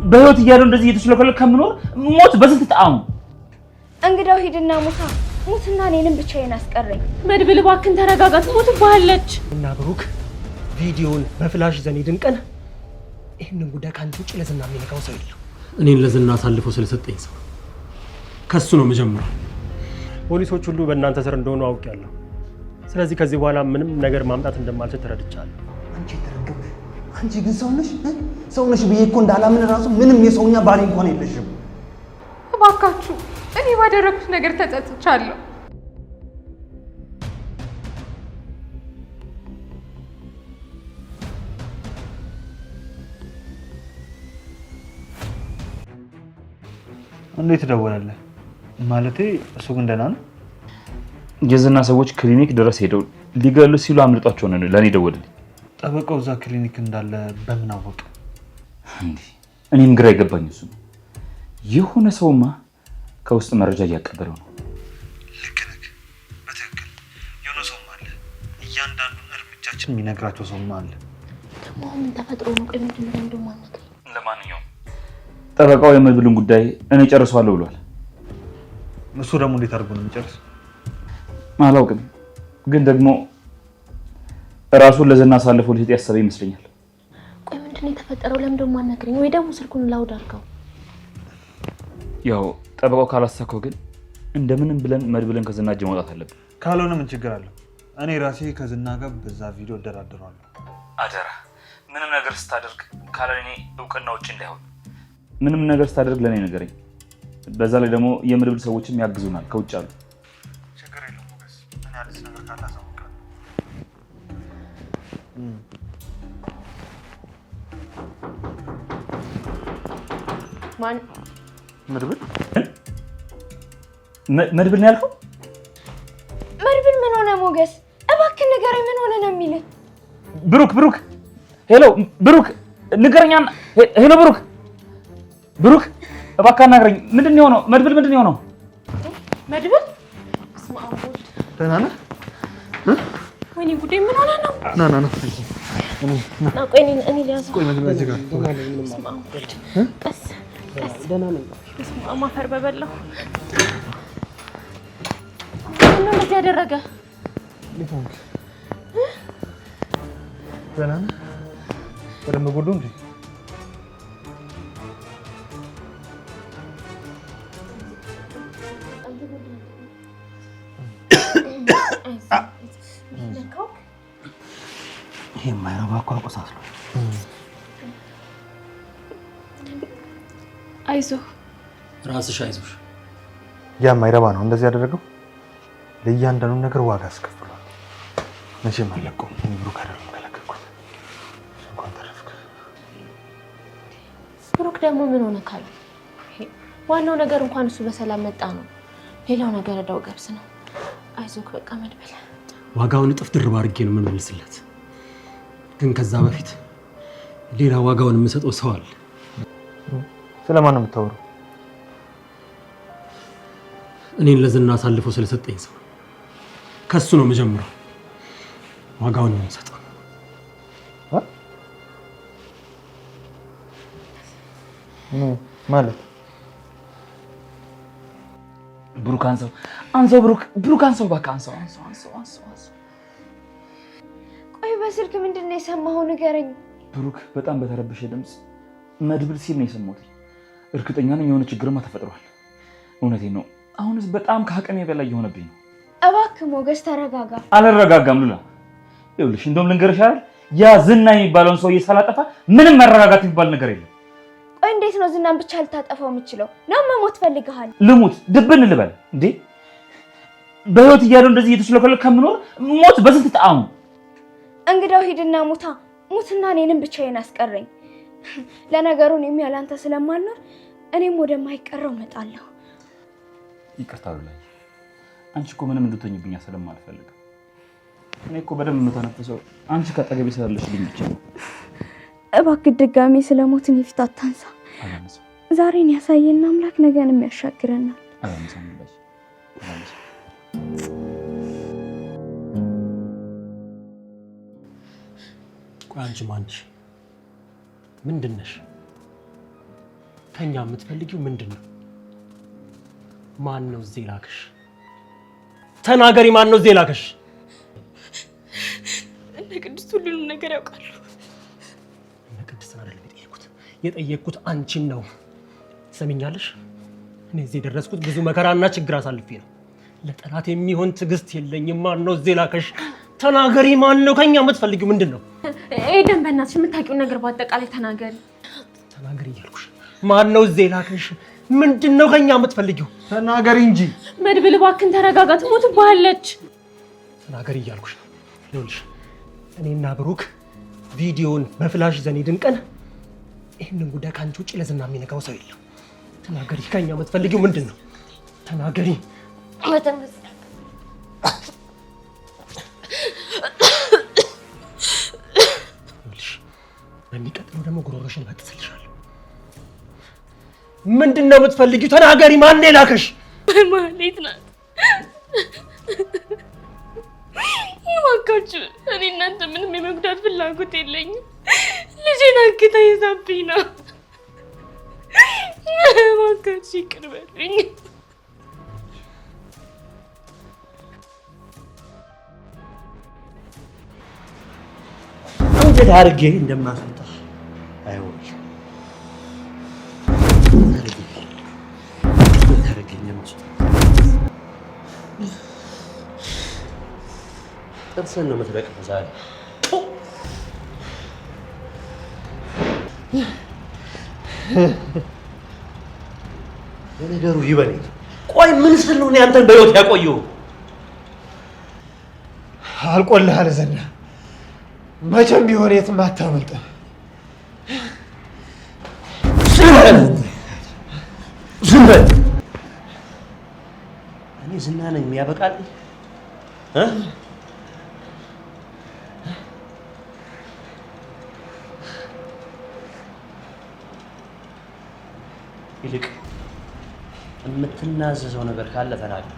በህይወት እያለው እንደዚህ እየተሽለከለ ከምኖር ሞት በስንት ጣዕሙ እንግዳው ሂድና ሙትና እኔንም ብቻዬን አስቀረኝ። መድብል እባክህን ተረጋጋ፣ ትሞትብሃለች። እና ብሩክ ቪዲዮውን በፍላሽ ይዘን ሄድን ቀን ይሄንን ጉዳይ ካንተ ውጭ ለዝና የሚነካው ሰው የለም። እኔን ለዝና አሳልፎ ስለሰጠኝ ሰው ከሱ ነው መጀመሪያ። ፖሊሶች ሁሉ በእናንተ ስር እንደሆኑ አውቄያለሁ። ስለዚህ ከዚህ በኋላ ምንም ነገር ማምጣት እንደማልችል ተረድቻለሁ። አንቺ ተረጋጋ። አንቺ ግን ሰው ነሽ ብዬ እኮ እንዳላምን ራሱ ምንም የሰውኛ ባህሪ እንኳን የለሽም። እባካችሁ እኔ ባደረኩት ነገር ተጸጽቻለሁ። እንዴት ደወለልህ? ማለቴ እሱ ግን ደህና ነው? የዝና ሰዎች ክሊኒክ ድረስ ሄደው ሊገሉ ሲሉ አምልጧቸው ነው ለኔ ደወለልኝ። ጠበቃው እዛ ክሊኒክ እንዳለ በምን አወቀ? እኔም ግራ ይገባኝ እሱ ነው። የሆነ ሰውማ ከውስጥ መረጃ እያቀበለው ነው። ልክ ነህ፣ በትክክል የሆነ ሰውማ አለ። እያንዳንዱን እርምጃችን የሚነግራቸው ሰውማ አለ። ደግሞ ምን ተፈጥሮ ነው? ቆይ ምንድን ነው እንደማነክ? ለማንኛውም ጠበቃው የመድብልን ጉዳይ እኔ ጨርሰዋለሁ ብሏል። እሱ ደግሞ እንዴት አድርጎ ነው የሚጨርስ? አላውቅም፣ ግን ደግሞ ራሱን ለዝና አሳልፎ ሊሰጥ ያሰበ ይመስለኛል። ቆይ ምንድን ነው የተፈጠረው? ለምን ደግሞ አነግረኝ? ወይ ደግሞ ስልኩን ላውድ አድርገው። ያው ጠበቃው ካላሳከው ግን እንደምንም ብለን መድብልን ከዝና እጅ ማውጣት አለብን። ካልሆነ ምን ችግር አለው? እኔ ራሴ ከዝና ጋር በዛ ቪዲዮ እደራደራለሁ። አደራ ምንም ነገር ስታደርግ ካለ እኔ እውቅና ውጭ እንዳይሆን። ምንም ነገር ስታደርግ ለኔ ነገረኝ። በዛ ላይ ደግሞ የመድብል ሰዎችም ያግዙናል ከውጭ አሉ። ችግር የለውም ሞገስ፣ እኔ አዲስ ነገር ካለ አሳውቃለሁ። ማን መድብል ነው ያልከው? መድብል ምን ሆነ? ሞገስ እባክህ ንገረኝ፣ ምን ሆነ ነው የሚልህ? ብሩክ ሄሎ፣ ብሩክ ንገረኛ። ሄሎ ብሩክ እባክህ አናግረኝ። ምንድን ነው የሆነው? መድብል ምንድን ነው የሆነው? መድብል ደህና ነህ? ወይኔ ጉዴ፣ ምን ሆነ ነው? ና ቆይ እኔ ሊያዘው። ቆይ መድብል እዚህ ጋር ቀስ ደህና ነኝ። ማፈር በበላው ምነው እንደዚህ ያደረገ? ደህና ነህ? በደንብ ጎዶ እንዴ? ይሄ የማይረባ እኮ አቆሳስሎ። አይዞህ ራስሽ አይዞሽ። ያ የማይረባ ነው እንደዚህ ያደረገው። ለእያንዳንዱ ነገር ዋጋ አስከፍሏል። መቼም አለቀውም። እኔ ብሩክ አይደለም ከለከልኩት። እንኳን ተረፍክ። ብሩክ ደግሞ ምን ሆነ ካለ ዋናው ነገር እንኳን እሱ በሰላም መጣ ነው። ሌላው ነገር እዳው ገብስ ነው። አይዞህ በቃ መድብል። ዋጋውን እጥፍ ድርብ አድርጌ ነው የምመልስለት። ግን ከዛ በፊት ሌላ ዋጋውን የምሰጠው ሰው አለ። ስለማን ነው የምታወራው? እኔን ለዝና አሳልፎ ስለሰጠኝ ሰው ከሱ ነው መጀመሪያ ዋጋውን የምሰጠው። ማለት ብሩክ አንሰው ብሩክ አንሰው፣ እባክህ አንሰው። ቆይ በስልክ ምንድን ነው የሰማኸው? ንገረኝ። ብሩክ በጣም በተረበሸ ድምፅ መድብል ሲል ነው የሰማሁት። እርግጠኛ ነኝ የሆነ ችግርማ ተፈጥሯል። እውነቴን ነው። አሁንስ በጣም ከአቅሜ በላይ የሆነብኝ ነው። እባክህ ሞገስ ተረጋጋ። አልረጋጋም ሉላ። ይኸውልሽ እንደውም ልንገርሽ አይደል፣ ያ ዝና የሚባለውን ሰውዬ ሳላጠፋ ምንም መረጋጋት የሚባል ነገር የለም። ቆይ እንዴት ነው ዝናን ብቻ ልታጠፋው የምችለው? ነው መሞት ፈልገሃል? ልሙት ድብን ልበል እንዴ? በህይወት እያለው እንደዚህ እየተሽለከለ ከምኖር ሞት በስንት ጣዕሙ። እንግዳው ሂድና ሙትና እኔንም ብቻዬን አስቀረኝ። ለነገሩ እኔም ያላንተ ስለማልኖር እኔም ወደማይቀረው እመጣለሁ። ይቅርታ ሉላ፣ አንቺ እኮ ምንም እንድትሆኝብኝ ስለማልፈልግ። እኔ እኮ በደንብ የምተነፍሰው አንቺ ካጠገቤ ስላለሽልኝ ብቻ ነው። እባክህ ድጋሜ ስለሞትን የፊት አታንሳ። ዛሬን ያሳየን አምላክ ነገንም ያሻግረናል። ቆይ አንቺ ማንሽ ምንድን ነሽ? ከኛ የምትፈልጊው ምንድነው? ማን ነው እዚህ ላከሽ? ተናገሪ፣ ማን ነው እዚህ ላከሽ? እነ ቅድስት ሁሉንም ነገር ያውቃሉ። እነ ቅድስት አይደለም የጠየቅኩት አንቺን ነው። ሰሚኛለሽ? እኔ እዚህ የደረስኩት ብዙ መከራና ችግር አሳልፌ ነው። ለጠላት የሚሆን ትዕግስት የለኝም። ማን ነው እዚህ ላከሽ? ተናገሪ፣ ማን ነው? ከኛ የምትፈልጊው ምንድነው? ኤደን በእናትሽ የምታውቂውን ነገር በአጠቃላይ ተናገሪ። ተናገሪ እያልኩሽ። ማን ነው እዚህ ላከሽ? ምንድነው ከኛ የምትፈልጊው? ተናገሪ እንጂ። መድብል እባክህን ተረጋጋ፣ ትሞትብሃለች። ተናገሪ እያልኩሽ ነው። ይኸውልሽ እኔና ብሩክ ቪዲዮን በፍላሽ ይዘን ሄድን ቀን ይህንን ጉዳይ ከአንቺ ውጭ ለዝና የሚነካው ሰው የለም። ተናገሪ፣ ከኛ የምትፈልጊው ምንድነው? ተናገሪ። በሚቀጥለው ደግሞ ጉሮሮሽን በጥስልሻለሁ። ምንድነው የምትፈልጊው? ተናገሪ። ማን የላከሽ? ማህሌት ናት። እባካችሁ እኔ እናንተ ምንም የመጉዳት ፍላጎት የለኝም። ልጄን አግታ ይዛብኝ ነው። እባካችሁ ይቅር በሉኝ። እንዴት አድርጌ እንደማስወጣሽ አይወይ ጥርስን ነው የምትለቅመው ዛሬ። ለነገሩ ይበለኝ። ቆይ ምን ስል ነው እኔ አንተን በሕይወት ያቆየው? አልቆልሃል ዝና፣ መቼም ቢሆን የትም አታመልጥም። ዝም በል። እኔ ዝና ነኝ የሚያበቃልኝ? ይልቅ የምትናዘዘው ነገር ካለ ተናገር።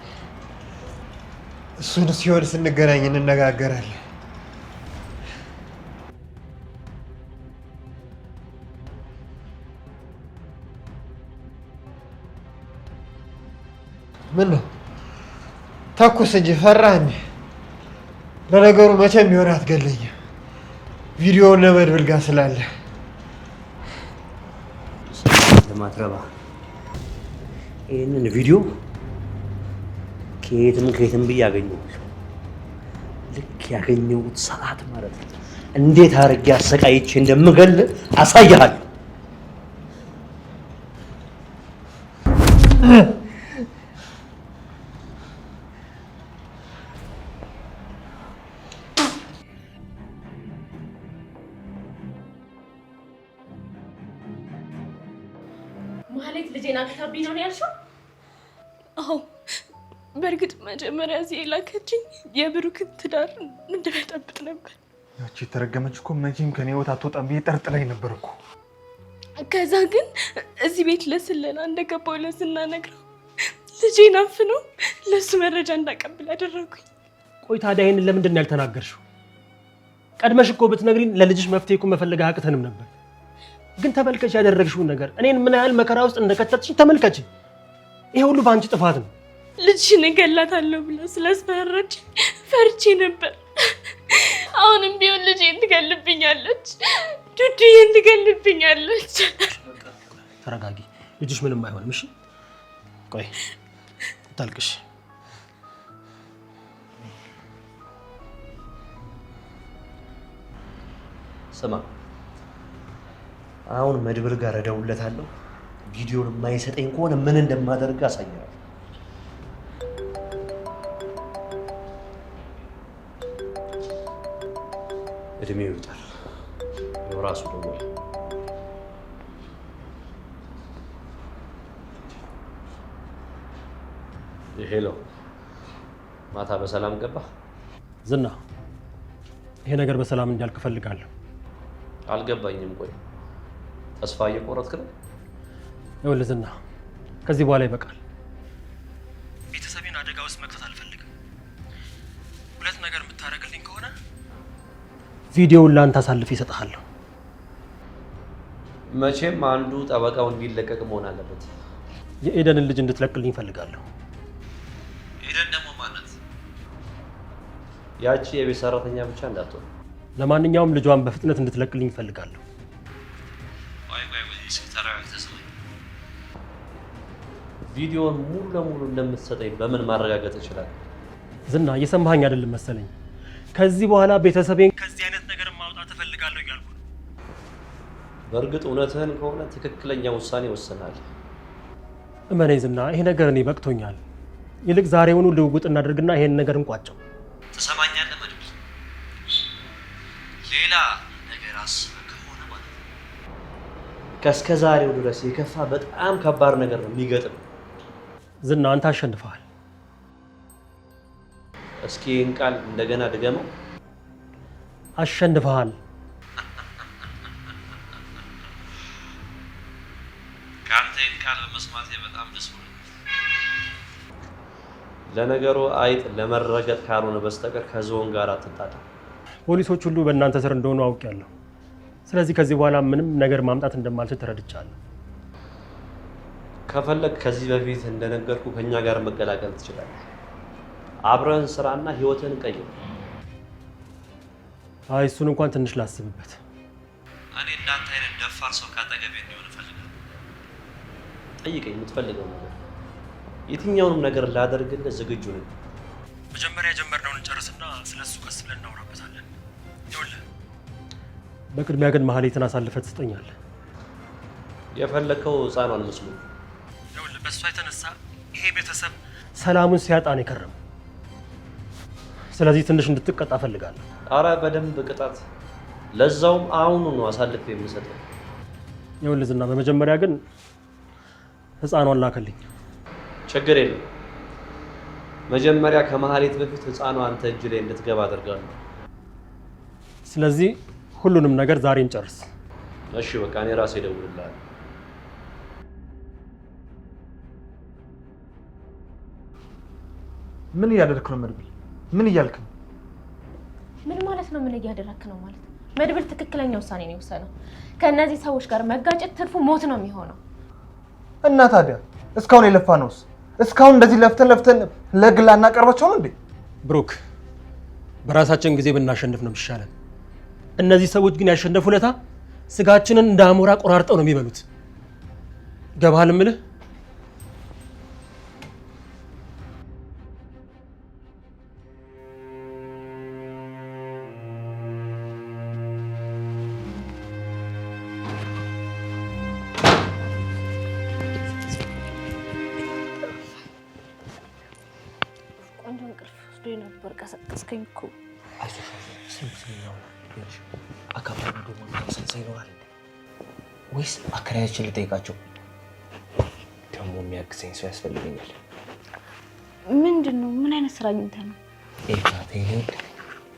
እሱን ሲሆን ስንገናኝ እንነጋገራለን። ምን ነው ተኩስ እንጂ ፈራህ እንዴ? ለነገሩ መቼም ቢሆን አትገለኝም፣ ቪዲዮውን ለመድብል ጋር ስላለ። ለማትረባ ይህንን ቪዲዮ ከየትም ብዬ አገኘሁት። ልክ ያገኘሁት ሰዓት ማለት ነው እንዴት አድርጌ አሰቃይቼ እንደምገል አሳይሃለሁ። ማህሌት ልጄን አግታብኝ ነው ያልሽው? አዎ፣ በእርግጥ መጀመሪያ እዚህ የላከችኝ የብሩክን ትዳር እንድበጠብጥ ነበር። ያቺ የተረገመች እኮ መቼም ከኔ ህይወት አትወጣም ብዬ ጠርጥራኝ ነበር እኮ። ከዛ ግን እዚህ ቤት ለስለላ እንደገባው ለዝና ነግረው ልጄን አፍነው ለሱ መረጃ እንዳቀብል አደረጉኝ። ቆይ ታዲያ ይሄንን ለምንድን ነው ያልተናገርሽው? ቀድመሽ እኮ ብትነግሪን ለልጅሽ መፍትሄ እኮ መፈለግ አያቅተንም ነበር። ግን ተመልከች ያደረግሽውን ነገር፣ እኔን ምን ያህል መከራ ውስጥ እንደከተትሽኝ ተመልከች። ይሄ ሁሉ በአንቺ ጥፋት ነው። ልጅሽን እገላታለሁ ብላ ስላስፈራራች ፈርቼ ነበር። አሁንም ቢሆን ልጄን ትገልብኛለች፣ ዱዱዬን ትገልብኛለች። ተረጋጊ፣ ልጅሽ ምንም አይሆንም። እሺ ቆይ ታልቅሽ። ስማ፣ አሁን መድብል ጋር እደውልለታለሁ። ቪዲዮን የማይሰጠኝ ከሆነ ምን እንደማደርግ አሳያለሁ። እድሜው ይውጣል። ራሱ ደወለ። ሄሎ፣ ማታ በሰላም ገባ? ዝና፣ ይሄ ነገር በሰላም እንዲያልቅ እፈልጋለሁ። አልገባኝም። ቆይ ተስፋ እየቆረጥክ ነው? ይኸውልህ ዝና፣ ከዚህ በኋላ ይበቃል። ቤተሰቤን አደጋ ውስጥ መክተት አልፈልግም። ሁለት ነገር የምታደርግልኝ ከሆነ ቪዲዮውን ለአንተ አሳልፌ እሰጥሃለሁ። መቼም አንዱ ጠበቃው እንዲለቀቅ መሆን አለበት። የኤደንን ልጅ እንድትለቅልኝ እፈልጋለሁ። ኤደን ደግሞ ማናት? ያቺ የቤት ሰራተኛ ብቻ እንዳትሆን። ለማንኛውም ልጇን በፍጥነት እንድትለቅልኝ እፈልጋለሁ። ቪዲዮውን ሙሉ ለሙሉ እንደምትሰጠኝ በምን ማረጋገጥ ይችላል? ዝና እየሰማኸኝ አይደለም መሰለኝ። ከዚህ በኋላ ቤተሰቤን ከዚህ አይነት ነገር ማውጣት እፈልጋለሁ እያልኩ ነው። በእርግጥ እውነትህን ከሆነ ትክክለኛ ውሳኔ ወስናል። እመነኝ ዝና፣ ይሄ ነገር እኔ በቅቶኛል። ይልቅ ዛሬውኑ ልውውጥ እናድርግና ይሄን ነገር እንቋጨው። ትሰማኛለህ መድብል? ሌላ ነገር አስበህ ከሆነ ማለት ነው ከእስከ ዛሬው ድረስ የከፋ በጣም ከባድ ነገር ነው የሚገጥም። ዝና አንተ አሸንፈሃል። እስኪ ይህን ቃል እንደገና ድገመው። አሸንፈሃል። ከአንተ ይህን ቃል በመስማቴ በጣም ደስ ብሎኛል። ለነገሩ አይጥ ለመረገጥ ካልሆነ በስተቀር ከዝሆን ጋር አትጣጣም። ፖሊሶች ሁሉ በእናንተ ስር እንደሆኑ አውቄያለሁ። ስለዚህ ከዚህ በኋላ ምንም ነገር ማምጣት እንደማልችል ተረድቻለሁ። ከፈለግ ከዚህ በፊት እንደነገርኩ ከኛ ጋር መቀላቀል ትችላለህ። አብረን ስራና ህይወትን ቀይር። አይ እሱን እንኳን ትንሽ ላስብበት። እኔ እንዳንተ አይነት ደፋር ሰው ካጠገቤ እንዲሆን እፈልጋለሁ። ጠይቀኝ የምትፈልገው ነገር፣ የትኛውንም ነገር ላደርግልህ ዝግጁ ነኝ። መጀመሪያ የጀመርነውን እንጨርስና ስለሱ ቀስ ብለን እናወራበታለን። ይኸውልህ፣ በቅድሚያ ግን መሀሌትን አሳልፈህ ትሰጠኛለህ። የፈለከው ህፃኗን መስሎ። ይኸውልህ፣ በእሷ የተነሳ ይሄ ቤተሰብ ሰላሙን ሲያጣ ነው የከረመው። ስለዚህ ትንሽ እንድትቀጣ እፈልጋለሁ። አረ በደንብ ቅጣት፣ ለዛውም አሁኑ ነው አሳልፌ የምሰጠው። ይኸውልህ ዝና፣ በመጀመሪያ ግን ህፃኗን ላከልኝ። ችግር የለም። መጀመሪያ ከመሀሌት በፊት ህፃኗ አንተ እጅ ላይ እንድትገባ አደርጋለሁ። ስለዚህ ሁሉንም ነገር ዛሬ እንጨርስ። እሺ በቃ እኔ ራሴ እደውልልሃለሁ። ምን እያደረክ ነው መድብል? ምን እያልክ ነው? ምን ማለት ነው? ምን እያደረክ ነው ማለት? መድብል ትክክለኛ ውሳኔ ነው የወሰነው። ከእነዚህ ሰዎች ጋር መጋጨት ትርፉ ሞት ነው የሚሆነው። እና ታዲያ እስካሁን የለፋ ነውስ? እስካሁን እንደዚህ ለፍተን ለግል አናቀርባቸው ነው እንዴ? ብሩክ፣ በራሳችን ጊዜ ብናሸንፍ ነው የሚሻለን። እነዚህ ሰዎች ግን ያሸነፉ ለታ ስጋችንን እንደ አሞራ ቆራርጠው ነው የሚበሉት። ገባህል እምልህ? ነበር ቀሰቀስከኝ እኮ። አይዞሽ ስንት አካባቢ ደግሞ ሰንሰ ይኖራል ወይስ አከራያችን ልጠይቃቸው? ደግሞ የሚያግዘኝ ሰው ያስፈልገኛል። ምንድን ነው? ምን አይነት ስራ አግኝተህ ነው?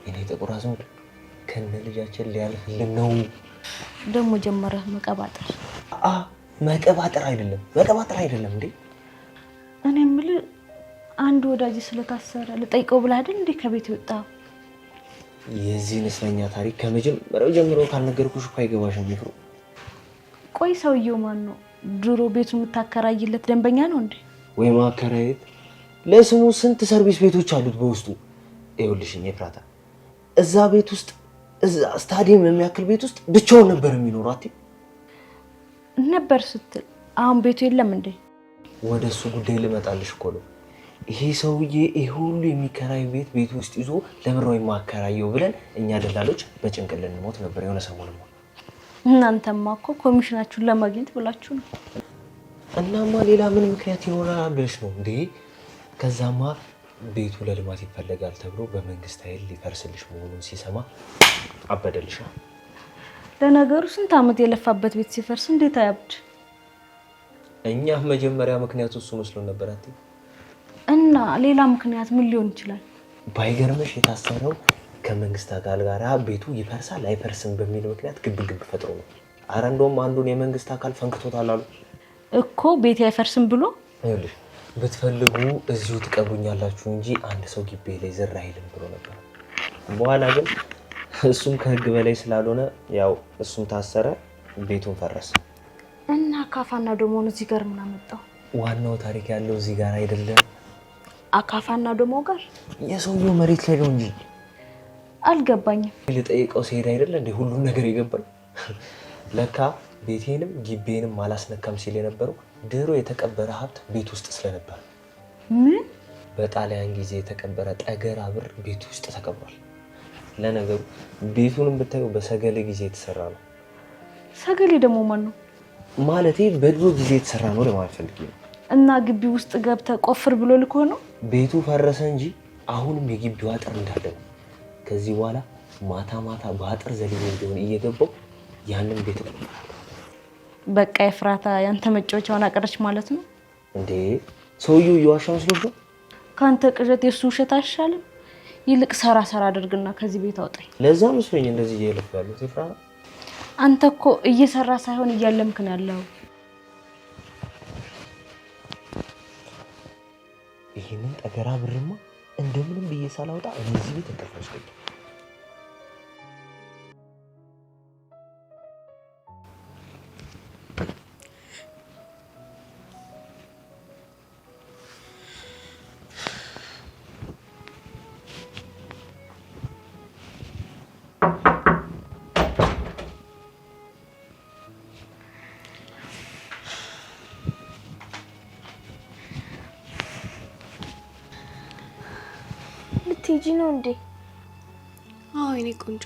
እኔ ጥቁር አዝሙድ ከነ ልጃችን ሊያልፍልን ነው። ደግሞ ጀመረህ መቀባጠር። መቀባጠር አይደለም እንዴ? እኔ የምልህ አንድ ወዳጅ ስለታሰረ ልጠይቀው ብለህ አይደል እንዴ ከቤት ወጣ? የዚህን እስረኛ ታሪክ ከመጀመሪያው ጀምሮ ካልነገርኩሽ እኮ አይገባሽም ይፍሩ። ቆይ ሰውየው ማን ነው? ድሮ ቤቱን የምታከራይለት ደንበኛ ነው እንዴ? ወይ ማከራየት፣ ለስሙ ስንት ሰርቪስ ቤቶች አሉት በውስጡ። ይኸውልሽኝ ኤፍራታ፣ እዛ ቤት ውስጥ እዛ ስታዲየም የሚያክል ቤት ውስጥ ብቻውን ነበር የሚኖረው። ነበር ስትል አሁን ቤቱ የለም እንዴ? ወደሱ ጉዳይ ልመጣልሽ እኮ ነው። ይሄ ሰውዬ ይሄ ሁሉ የሚከራይ ቤት ውስጥ ይዞ ለምን ነው የማከራየው ብለን እኛ ደላሎች በጭንቅል ልንሞት ነበር የሆነ ሰሞኑን። እናንተማ እኮ ኮሚሽናችሁን ለማግኘት ብላችሁ ነው። እናማ ሌላ ምን ምክንያት ይኖራል ብለሽ ነው እንዴ? ከዛማ ቤቱ ለልማት ይፈለጋል ተብሎ በመንግስት ኃይል ሊፈርስልሽ መሆኑን ሲሰማ አበደልሽ። ለነገሩ ስንት ዓመት የለፋበት ቤት ሲፈርስ እንዴት አያብድ? እኛ መጀመሪያ ምክንያቱ እሱ መስሎን ነበር። እና ሌላ ምክንያት ምን ሊሆን ይችላል? ባይገርምሽ የታሰረው ከመንግስት አካል ጋር ቤቱ ይፈርሳል አይፈርስም በሚል ምክንያት ግብ ፈጥሮ ነው። አረ እንደውም አንዱን የመንግስት አካል ፈንክቶታል አሉ እኮ ቤት አይፈርስም ብሎ። ይኸውልሽ ብትፈልጉ እዚሁ ትቀብሩኛላችሁ እንጂ አንድ ሰው ግቢ ላይ ዝር አይልም ብሎ ነበር። በኋላ ግን እሱም ከህግ በላይ ስላልሆነ ያው እሱም ታሰረ፣ ቤቱን ፈረሰ። አካፋና ዶሞን እዚህ ጋር ምን አመጣው? ዋናው ታሪክ ያለው እዚህ ጋር አይደለም። አካፋና ዶሞ ጋር የሰውየው መሬት ላይ ነው እንጂ አልገባኝም። ልጠይቀው ሲሄድ አይደለ እንዴ ሁሉም ነገር የገባኝ። ለካ ቤቴንም ግቤንም አላስነካም ሲል የነበረው ድሮ የተቀበረ ሀብት ቤት ውስጥ ስለነበር። ምን? በጣሊያን ጊዜ የተቀበረ ጠገራ ብር ቤት ውስጥ ተቀብሯል። ለነገሩ ቤቱንም ብታዩ በሰገሌ ጊዜ የተሰራ ነው። ሰገሌ ደግሞ ማን ነው? ማለቴ በድሮ ጊዜ የተሰራ ነው ለማለት ፈልጌ ነው። እና ግቢ ውስጥ ገብተህ ቆፍር ብሎ ልኮ ነው? ቤቱ ፈረሰ እንጂ አሁንም የግቢው አጥር እንዳለ ነው። ከዚህ በኋላ ማታ ማታ በአጥር ዘልዬ እንደሆነ እየገባው ያንን ቤት ቆፍራለሁ። በቃ ኤፍራታ ያንተ መጫወቻውን አቀረች ማለት ነው እንዴ? ሰውየው እየዋሻ መስሎት ነው? ካንተ ቅዠት የሱ ውሸት አይሻልም? ይልቅ ሰራ አድርግና ከዚህ ቤት አውጣኝ። ለዛ መስሎኝ እንደዚህ እየለፈ ያሉት ኤፍራታ። አንተ እኮ እየሰራ ሳይሆን እያለምክ ነው ያለው። ይሄንን ጠገራ ብርማ እንደምንም ብዬ ሳላውጣ እዚህ ቤት ተከፈሽልኝ። ልትሄጂ ነው እንዴ? አዎ የኔ ቆንጆ፣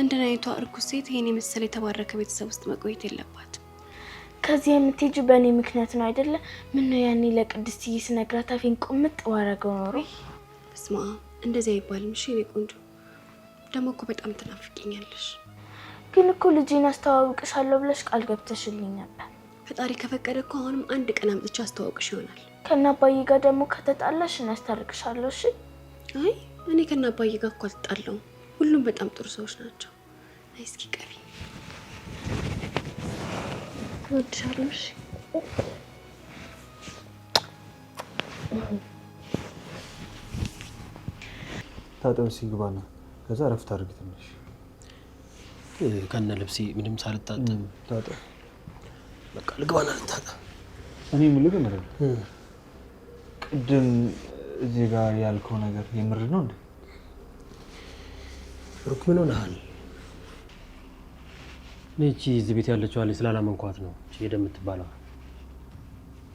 እንደኔ አይቷ እርኩስ ሴት ይሄን የመሰለ የተባረከ ቤተሰብ ውስጥ መቆየት የለባትም። ከዚህ የምትሄጂው በእኔ ምክንያት ነው አይደለ? ምን ነው ያኔ ለቅድስትዬ ስነግራት አፌን ቁምጥ ባረገው ኖሮ። በስመ አብ፣ እንደዚህ አይባልም። እሺ የኔ ቆንጆ፣ ደግሞ እኮ በጣም ትናፍቂኛለሽ። ግን እኮ ልጄን አስተዋውቅሻለሁ ብለሽ ቃል ገብተሽልኝ ነበር። ፈጣሪ ከፈቀደ እኮ አሁንም አንድ ቀን አምጥቼ አስተዋውቅሽ ይሆናል። ከናባዬ ጋር ደግሞ ከተጣላሽ እናስታርቅሻለሁ። እሺ? አይ እኔ ከናባዬ ጋር እኮ አልጣላሁም። ሁሉም በጣም ጥሩ ሰዎች ናቸው። አይ እስኪ ቀሪ እወድሻለሁ። እሺ? ታጠብ ሲግባና ከዛ ረፍት አድርግ ትንሽ። ከነ ልብሴ ምንም ሳልታጠብ ታጠብ። በቃ ልግባና ልታጠብ። እኔ የምልህ ግን ቅድም እዚህ ጋር ያልከው ነገር የምር ነው እንዴ? ብሩክ ምን ሆነሃል? እቺ እዚህ ቤት ያለችው አለኝ ስላላመንኳት ነው እቺ ሄደ የምትባለው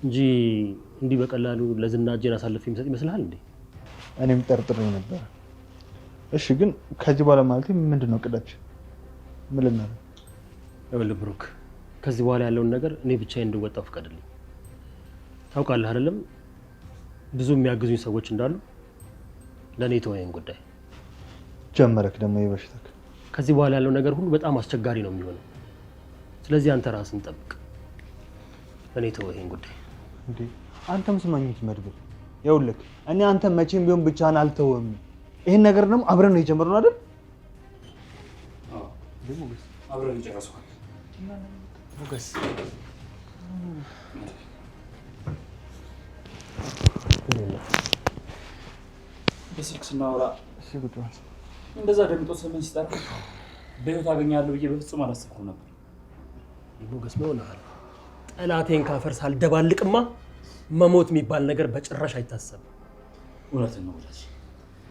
እንጂ እንዲህ በቀላሉ ለዝና እጄን አሳልፌ የምሰጥ ይመስልሃል እንዴ? እኔም ጠርጥሬ ነበር። እሺ ግን ከዚህ በኋላ ማለት ምንድነው ቅዳችን? ምን ልናደርግ? ይኸውልህ ብሩክ፣ ከዚህ በኋላ ያለውን ነገር እኔ ብቻዬን እንድወጣው ፍቀድልኝ። ታውቃለህ አይደለም ብዙ የሚያግዙኝ ሰዎች እንዳሉ። ለኔ ተወኝ ጉዳይ ጀመረክ ደግሞ ይበሽታክ። ከዚህ በኋላ ያለው ነገር ሁሉ በጣም አስቸጋሪ ነው የሚሆነው። ስለዚህ አንተ ራስን ጠብቅ። ለኔ ተወኝ ጉዳይ እንዴ። አንተም ስማኝት መድብል፣ ይኸውልህ እኔ አንተ መቼም ቢሆን ብቻህን አልተወም። ይሄን ነገር ደግሞ አብረን ነው የጀመርነው አይደል? አዎ ደግሞ አብረን እንጨርሰዋለን። ሞገስ በስልክ ስናወራ እንደዛ ደምጦ ሰመን ሲጠራ በህይወት አገኛለሁ ብዬ በፍጹም አላሰብኩም ነበር። ሞገስ ምን ሆነሃል? ጠላቴን ካፈር ሳልደባልቅማ መሞት የሚባል ነገር በጭራሽ አይታሰብም። እውነትን ነው ወዳጅ።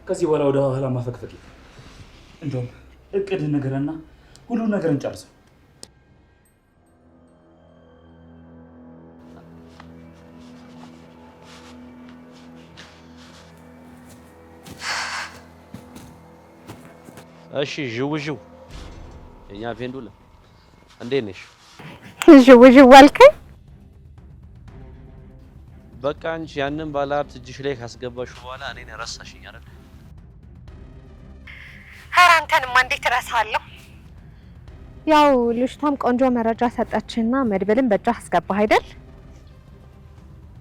ከዚህ በኋላ ወደ ኋላ ማፈግፈግ እንደውም እቅድ ነገርና ሁሉ ነገር እንጨርሰው። እሺ ዥውዥው የኛ ፌንዱላ እንዴት ነሽ? ዥውዥው አልከኝ? በቃ አንቺ ያንን ባለሀብት እጅሽ ላይ ካስገባሽ በኋላ እኔን ረሳሽኝ አይደል? ኧረ አንተንማ እንዴት እረሳለሁ? ያው ልጅቷም ቆንጆ መረጃ ሰጠችና መድብልን በእጇ አስገባህ አይደል?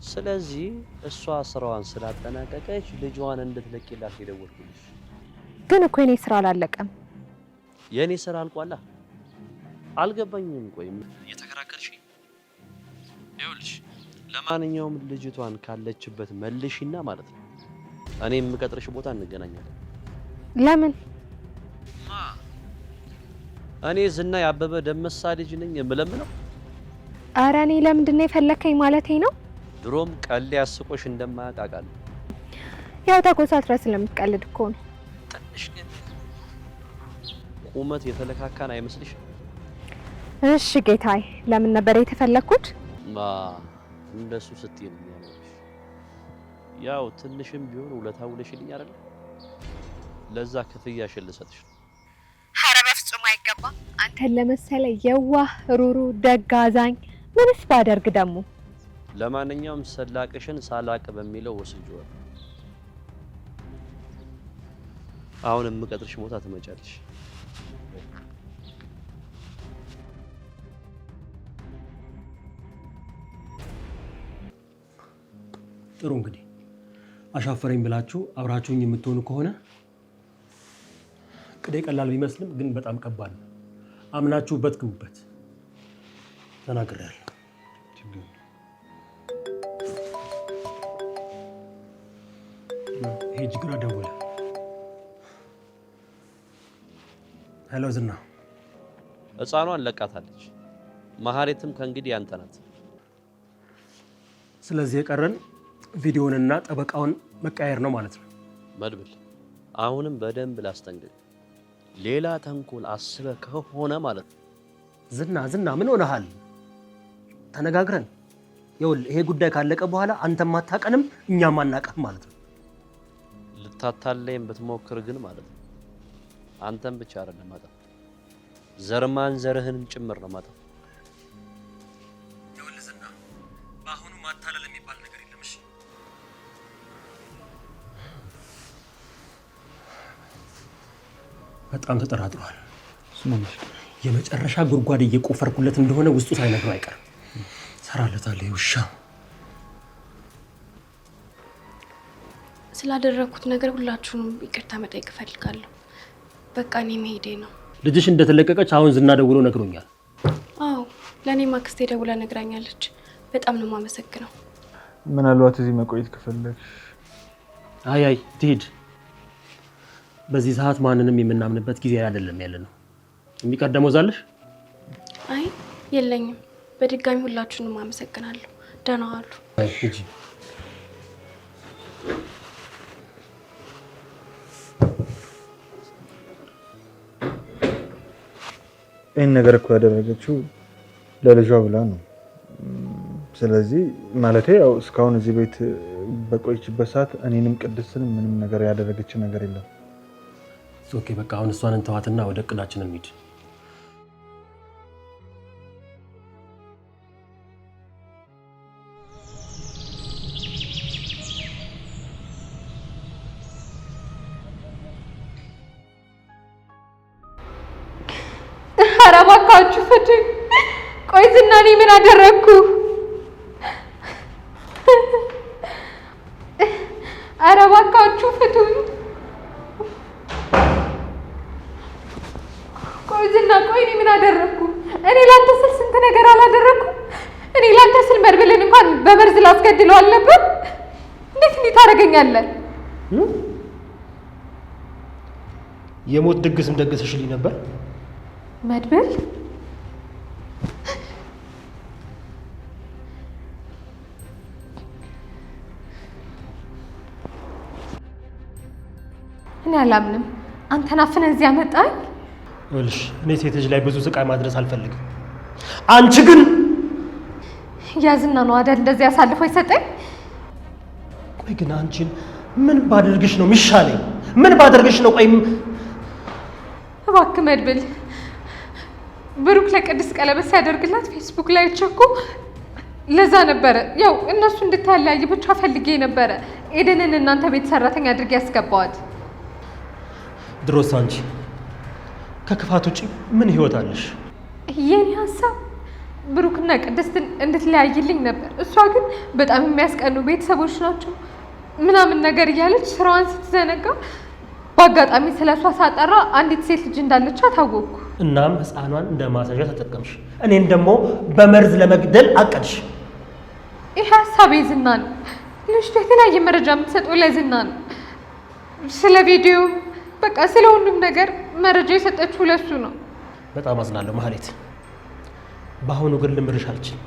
ስለዚህ እሷ ስራዋን ስላጠናቀቀች ልጇን እንድትለቂላት የደወልኩልሽ። ግን እኮ የኔ ስራ አላለቀም። የኔ ስራ አልቋላ። አልገባኝም። ቆይ እየተከራከርሽ? ይኸውልሽ ለማንኛውም ልጅቷን ካለችበት መልሽና ማለት ነው እኔ የምቀጥርሽ ቦታ እንገናኛለን። ለምን? እኔ ዝና ያበበ ደመሳ ልጅ ነኝ የምለምነው። ኧረ እኔ ለምንድን ነው የፈለከኝ ማለቴ ነው? ድሮም ቀልድ ያስቆሽ እንደማያውቅ አውቃለሁ። ያው ተኮሳትረህ ስለምትቀልድ እኮ ነው። ትንሽ ግን ቁመት የተለካካን አይመስልሽ? እሺ ጌታዬ፣ ለምን ነበር የተፈለኩት? እንደሱ ስትይ ነው የሚያምርሽ። ያው ትንሽም ቢሆን ውለታ ውለሽልኝ አይደል? ለዛ ክፍያሽን ልሰጥሽ ነው። ኧረ በፍጹም አይገባም። አንተን ለመሰለ የዋህ ሩሩ ደግ አዛኝ ምንስ ባደርግ ደግሞ። ለማንኛውም ሰላቅሽን ሳላቅ በሚለው ወስጄዋለሁ። አሁን የምቀጥርሽ ቦታ ትመጫለሽ። ጥሩ እንግዲህ አሻፈረኝ ብላችሁ አብራችሁኝ የምትሆኑ ከሆነ ቅዴ ቀላል ቢመስልም ግን በጣም ከባድ ነው። አምናችሁበት ግቡበት። ተናግሬያለሁ። ይሄ ጅግራ ደወለ። ሄሎ ዝና። ሕፃኗን ለቃታለች። ማህሌትም ከእንግዲህ ያንተ ናት። ስለዚህ የቀረን ቪዲዮውንና ጠበቃውን መቀያየር ነው ማለት ነው። መድብል አሁንም በደንብ ላስጠንቅቅ። ሌላ ተንኮል አስበህ ከሆነ ማለት ነው። ዝና ምን ሆነሃል? ተነጋግረን ይኸውልህ፣ ይሄ ጉዳይ ካለቀ በኋላ አንተም አታቀንም እኛም አናቀም ማለት ነው። ልታታለኝ ብትሞክር ግን ማለት ነው አንተም ብቻ አይደለም ማለት ዘርማን ዘርህንም ጭምር ነው ማለት ነው። ይኸውልህ ዝና፣ በአሁኑ ማታለል የሚባል ነገር የለም። እሺ በጣም ተጠራጥሯል። የመጨረሻ ጉድጓድ እየቆፈርኩለት እንደሆነ ውስጡ ሳይነግረው አይቀርም። ሰራለታለሁ ውሻ። ስላደረኩት ነገር ሁላችሁንም ይቅርታ መጠየቅ እፈልጋለሁ። በቃ እኔ መሄዴ ነው። ልጅሽ እንደተለቀቀች አሁን ዝና ደውሎ ነግሮኛል። አዎ ለእኔ ማክስቴ ደውላ ነግራኛለች። በጣም ነው የማመሰግነው። ምናልባት እዚህ መቆየት ከፈለግሽ። አይ ትሄድ። በዚህ ሰዓት ማንንም የምናምንበት ጊዜ አይደለም ያለ ነው። የሚቀደመው ዛለሽ? አይ የለኝም። በድጋሚ ሁላችሁንም አመሰግናለሁ። ደህና ዋሉ። እጂ ይህን ነገር እኮ ያደረገችው ለልጇ ብላ ነው። ስለዚህ ማለቴ ያው እስካሁን እዚህ ቤት በቆየችበት ሰዓት እኔንም ቅድስትን ምንም ነገር ያደረገችው ነገር የለም። ኦኬ በቃ አሁን እሷን እንተዋትና ወደ እቅዳችን እንሂድ። ኧረ እባካችሁ ፍቱኝ። ቆይ ዝና እኔ ምን አደረግኩ? ኧረ እባካችሁ ፍቱኝ። ቆይ ዝና፣ ቆይ እኔ ምን አደረግኩ? እኔ ላንተ ስል ስንት ነገር አላደረግኩም? እኔ ላንተ ስል መድብልን እንኳን በመርዝ ላስገድለው አልነበር? እንዴት እንዲህ ታደርገኛለህ? የሞት ድግስም ደግሰሽልኝ ነበር መድብል? እኔ አላምንም። አንተን አፍነህ እዚህ አመጣኝ? እልሽ እኔ ሴት ልጅ ላይ ብዙ ስቃይ ማድረስ አልፈልግም። አንቺ ግን ያዝና ነው አይደል እንደዚህ አሳልፎ ይሰጠኝ? ቆይ ግን አንቺን ምን ባደርግሽ ነው የሚሻለኝ? ምን ባደርግሽ ነው? ቆይ እባክህ መድብል፣ ብሩክ ለቅድስት ቀለበት ሲያደርግላት ፌስቡክ ላይ ቸኩ። ለዛ ነበረ ያው እነሱ እንድታለያይ ብቻ ፈልጌ ነበረ ኤደንን እናንተ ቤት ሰራተኛ አድርጌ ያስገባዋት። ድሮስ አንቺ ከክፋት ውጪ ምን ህይወት አለሽ? የኔ ሀሳብ ብሩክና ቅድስትን እንድትለያይልኝ ነበር። እሷ ግን በጣም የሚያስቀኑ ቤተሰቦች ናቸው ምናምን ነገር እያለች ስራዋን ስትዘነጋ በአጋጣሚ ስለሷ ሳጠራ አንዲት ሴት ልጅ እንዳለች ታወቅኩ። እናም ህፃኗን እንደ ማሳዣ ተጠቀምሽ፣ እኔን ደግሞ በመርዝ ለመግደል አቀድሽ። ይህ ሀሳቤ ዝና ነው። ልጅቷ የተለያየ መረጃ የምትሰጠው ለዝና ነው። ስለ ቪዲዮ በቃ ስለ ሁሉም ነገር መረጃ የሰጠችው ለሱ ነው። በጣም አዝናለሁ ማህሌት። በአሁኑ ግን ልምርሽ አልችልም።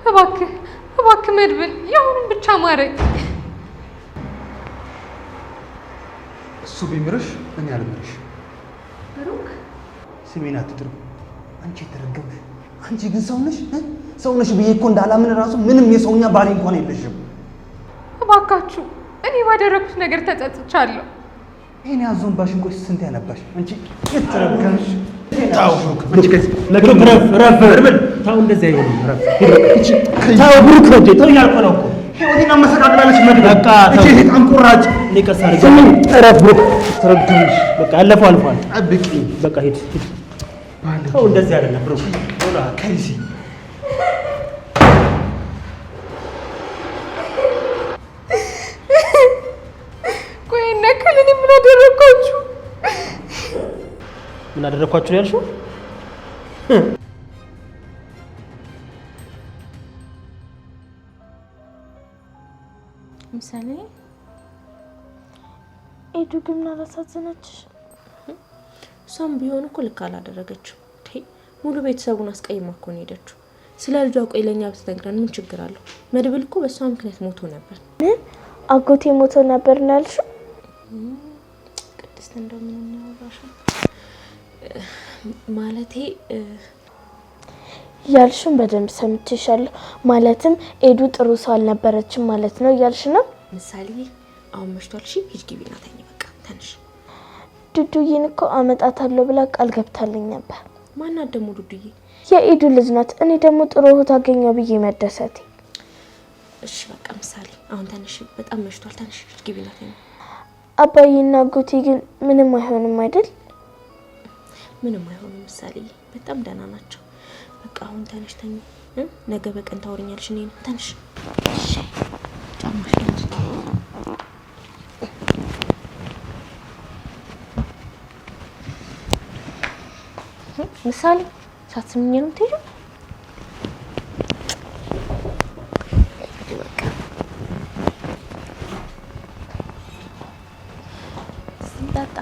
እባክህ መድብል የአሁኑን ብቻ ማረኝ። እሱ ቢምርሽ እኔ አልምርሽ። ብሩክ ስሜን አትጥሩ። አንቺ የተረገምሽ አንቺ ግን ሰውነሽ ብዬ እኮ እንዳላምን ራሱ ምንም የሰውኛ ባህሪ እንኳን የለሽም። እባካችሁ እኔ ባደረኩት ነገር ተጸጽቻለሁ። ይሄን ያዞንባሽን ቆይ ስንት ያነባሽ አንቺ የተረገምሽ። ታው ብሩክ ረፍ ታው እንደዚህ አይሆንም። ረፍ ታው ብሩክ ወንጀ ታው ያልኩህ ነው እኮ ህይወቴን አመሰቃቅላለች። በቃ እቺ በጣም ቁራጭ እኔ ቀስ አድርገህ ረፍ ብሩክ ተረገምሽ። በቃ ያለፈው አልፏል። ጠብቂ በቃ ሂድ ታው እንደዚህ አይደለም ብሩክ ሆላ ከይሲ ቆይ ነከል እኔ ምን አደረኳችሁ? ምን አደረኳችሁ ነው ያልሽው? ምሳሌ ኤዱ ግን አላሳዘነችሽ? እሷም ቢሆን እኮ ልክ አላደረገችው። ሙሉ ቤተሰቡን አስቀይማ እኮ ነው ሄደችው። ስለ ልጇ ቆይ ለኛ ብትነግረን ምን ችግር አለው? መድብል እኮ በሷ ምክንያት ሞቶ ነበር። ምን አጎቴ ሞቶ ነበር ነው ያልሽው? ቅድስት እንደምን ነው ማለቴ ያልሽውን በደንብ ሰምቼሻለሁ። ማለትም ኤዱ ጥሩ ሰው አልነበረችም ማለት ነው ያልሽ ነው? ምሳሌ አሁን መሽቷል። እሺ ሂድ ግቢና ተኝ። በቃ ተነሽ። ዱዱዬን እኮ አመጣታለሁ ብላ ቃል ገብታልኝ ነበር። ማናት ደግሞ ዱዱዬ? የኤዱ ልጅ ናት። እኔ ደግሞ ጥሩ እህት አገኘው ብዬ መደሰቴ። እሺ በቃ ምሳሌ አሁን ተነሽ። በጣም መሽቷል። ተነሽ ሂድ ግቢና ተኝ። አባዬና አጎቴ ግን ምንም አይሆንም አይደል? ምንም አይሆንም ምሳሌ፣ በጣም ደህና ናቸው። በቃ አሁን ተነሽ ተኝ። ነገ በቀን ታወሪኛለሽ። እኔ ነው ተነሽ። እሺ ጫማሽ ምሳሌ ሳትስሚኝ ነው የምትሄጂው? ስንጣጣ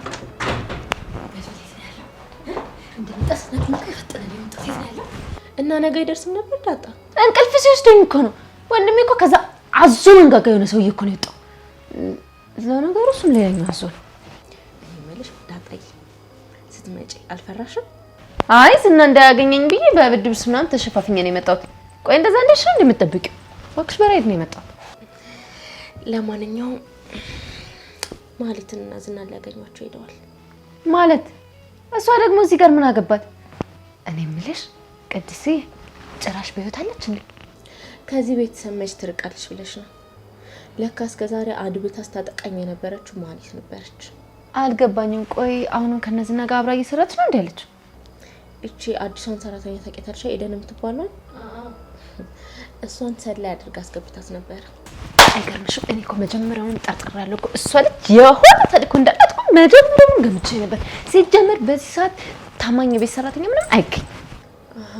እና ነገ አይደርስም ነበር ዳጣ? እንቅልፍ ሲወስደኝ እኮ ነው ወንድሜ እኮ ከዛ አዞ መንጋጋ የሆነ ሰውዬ እኮ ነው የወጣው። ለነገሩ እሱም ሌላኛው አዞ ነው። እኔ የምልሽ ዳጣዬ ስትመጪ አልፈራሽም? አይ ዝና እንዳያገኘኝ ብዬ በብርድ ልብስ ምናምን ተሸፋፍኜ ነው የመጣሁት። ቆይ እንደዛ እንደሽ ነው የምትጠብቂው? እባክሽ በራይድ ነው የመጣሁት። ለማንኛውም ማለትና ዝና ሊያገኟቸው ሄደዋል። ማለት እሷ ደግሞ እዚህ ጋር ምን አገባት? እኔ የምልሽ ቅድስት ጭራሽ በህይወት አለች እንዴ? ከዚህ ቤተሰብ መች ትርቃለች ብለሽ ነው? ለካ እስከዛሬ አድብታ ስታጠቃኝ የነበረችው ማለት ነበረች። አልገባኝም። ቆይ አሁን ከነዝና ጋር አብራ እየሰራች ነው እንዴ ያለች? እቺ አዲሷን ሰራተኛ ታውቂያታለሽ? ኤደን የምትባለው እሷን ሰላይ አድርጋ አስገብታት ነበር። አይገርምሽም? እኔ እኮ መጀመሪያውንም ጠርጥሬያለሁ እኮ እሷ ልጅ የሆነ ተልእኮ እንዳላት እኮ መጀመሪያውንም ገምቼ ነበር። ሲጀመር በዚህ ሰዓት ታማኝ ቤት ሰራተኛ ምንም አይገኝ። አሃ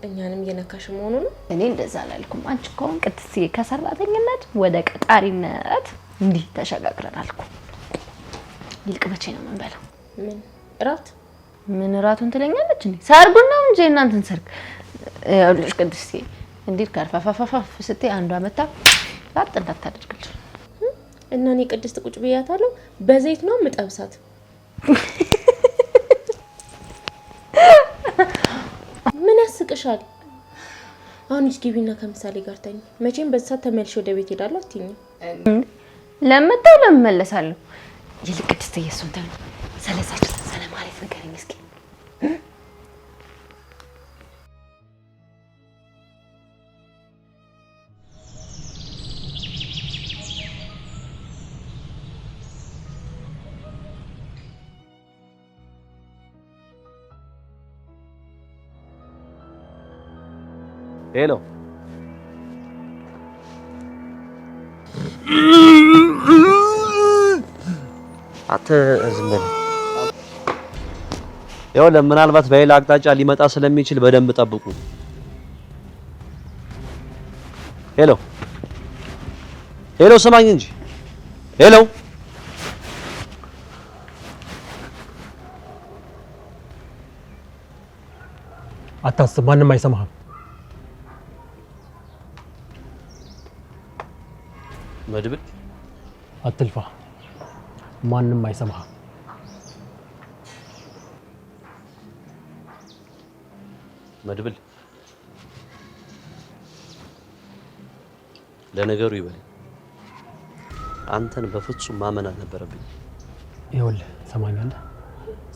እኛንም እየነካሽ መሆኑ ነው? እኔ እንደዛ አላልኩም። አንቺ እኮ ቅድስት ከሰራተኝነት ወደ ቀጣሪነት እንዲህ ተሸጋግረናል እኮ። ይልቅ መቼ ነው የምንበላው? ምን እራት? ምን እራቱን ትለኛለች እንዴ? ሰርጉን ነው እንጂ እናንተን ሰርግ ያውልሽ ቅድስት እንዴት ካርፋፋፋፋ ስትይ አንዷ መጣ ላጥ እንዳታደርግልሽ እና እኔ ቅድስት ቁጭ ብያታለሁ። በዘይት ነው ምጠብሳት። ምን ያስቅሻል? አሁን ግቢና ከምሳሌ ጋር ተኝ። መቼም በዛት ተመልሼ ወደ ቤት ሄዳለሁ አትይኝ። ለምታው ለምመለሳለሁ። ይልቅ ቅድስት እየሱን ተኝ ሰለሳች ሰላም ማለት ንገረኝ እስኪ። ሄሎ አተ ዝም በል። ይኸውልህ ምናልባት በሌላ አቅጣጫ ሊመጣ ስለሚችል በደንብ ጠብቁ። ሄሎ ሄሎ፣ ስማኝ እንጂ ሄሎ። አታስብ፣ ማንም አይሰማህም። መድብል አትልፋ፣ ማንም አይሰማህ። መድብል ለነገሩ ይበል፣ አንተን በፍጹም ማመን አልነበረብኝ። ይኸውልህ ሰማኛለህ፣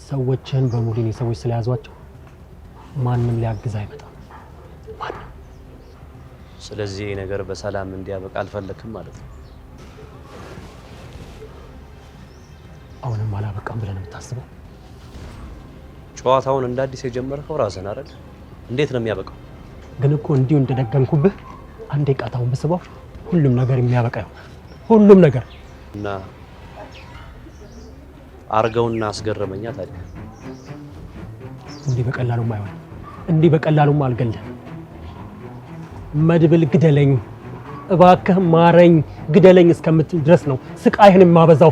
ሰዎችህን በሙሉ እኔ ሰዎች ስለያዟቸው ማንም ሊያግዝ አይመጣም። ማንም። ስለዚህ ይሄ ነገር በሰላም እንዲያበቃ አልፈለክም ማለት ነው? አሁንም አላበቃም ብለን የምታስበው? ጨዋታውን እንደ አዲስ የጀመርከው ራስህን አይደል? እንዴት ነው የሚያበቃው? ግን እኮ እንዲሁ እንደደገምኩብህ አንዴ ቃታውን ብስበው ሁሉም ነገር የሚያበቃ ይሆናል። ሁሉም ነገር እና አርገውና አስገረመኛ። ታዲያ እንዲህ በቀላሉም አይሆንም። እንዲህ በቀላሉም አልገልህም። መድብል ግደለኝ፣ እባክህ ማረኝ፣ ግደለኝ እስከምትል ድረስ ነው ስቃይህን የማበዛው።